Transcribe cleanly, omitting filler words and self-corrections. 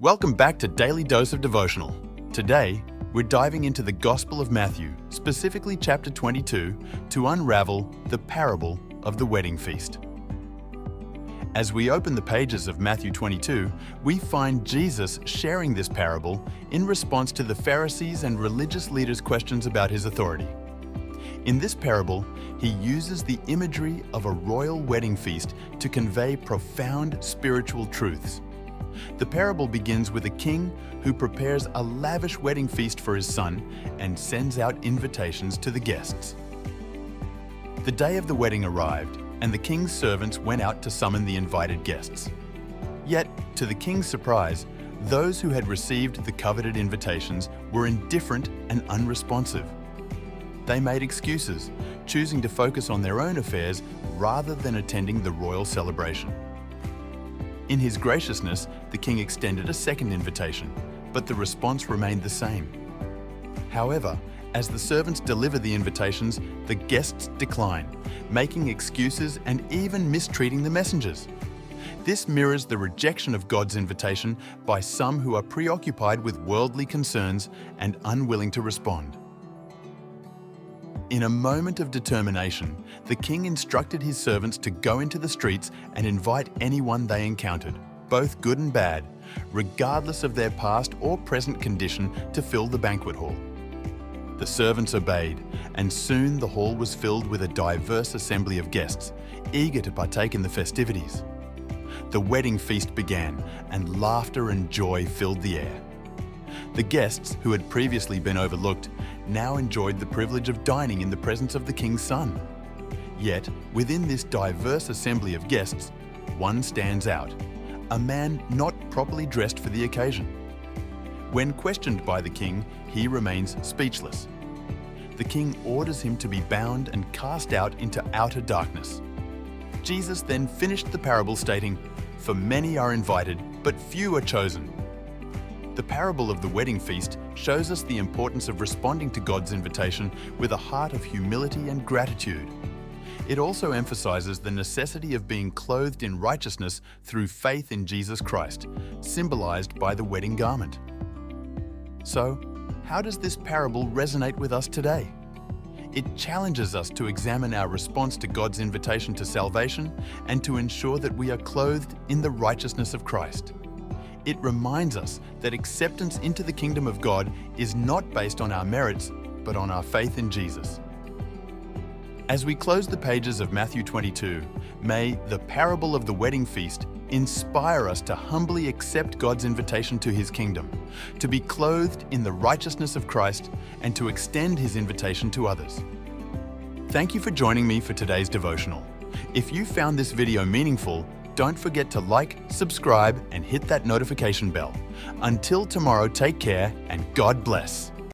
Welcome back to Daily Dose of Devotional. Today, we're diving into the Gospel of Matthew, specifically chapter 22, to unravel the parable of the wedding feast. As we open the pages of Matthew 22, we find Jesus sharing this parable in response to the Pharisees' and religious leaders' questions about his authority. In this parable, he uses the imagery of a royal wedding feast to convey profound spiritual truths. The parable begins with a king who prepares a lavish wedding feast for his son and sends out invitations to the guests. The day of the wedding arrived, and the king's servants went out to summon the invited guests. Yet, to the king's surprise, those who had received the coveted invitations were indifferent and unresponsive. They made excuses, choosing to focus on their own affairs rather than attending the royal celebration. In his graciousness, the king extended a second invitation, but the response remained the same. However, as the servants deliver the invitations, the guests decline, making excuses and even mistreating the messengers. This mirrors the rejection of God's invitation by some who are preoccupied with worldly concerns and unwilling to respond. In a moment of determination, the king instructed his servants to go into the streets and invite anyone they encountered, both good and bad, regardless of their past or present condition, to fill the banquet hall. The servants obeyed, and soon the hall was filled with a diverse assembly of guests, eager to partake in the festivities. The wedding feast began, and laughter and joy filled the air. The guests, who had previously been overlooked, now enjoyed the privilege of dining in the presence of the king's son. Yet, within this diverse assembly of guests, one stands out, a man not properly dressed for the occasion. When questioned by the king, he remains speechless. The king orders him to be bound and cast out into outer darkness. Jesus then finished the parable stating, "For many are invited, but few are chosen." The parable of the wedding feast shows us the importance of responding to God's invitation with a heart of humility and gratitude. It also emphasizes the necessity of being clothed in righteousness through faith in Jesus Christ, symbolized by the wedding garment. So, how does this parable resonate with us today? It challenges us to examine our response to God's invitation to salvation and to ensure that we are clothed in the righteousness of Christ. It reminds us that acceptance into the kingdom of God is not based on our merits, but on our faith in Jesus. As we close the pages of Matthew 22, may the parable of the wedding feast inspire us to humbly accept God's invitation to His kingdom, to be clothed in the righteousness of Christ, and to extend His invitation to others. Thank you for joining me for today's devotional. If you found this video meaningful, don't forget to like, subscribe, and hit that notification bell. Until tomorrow, take care and God bless.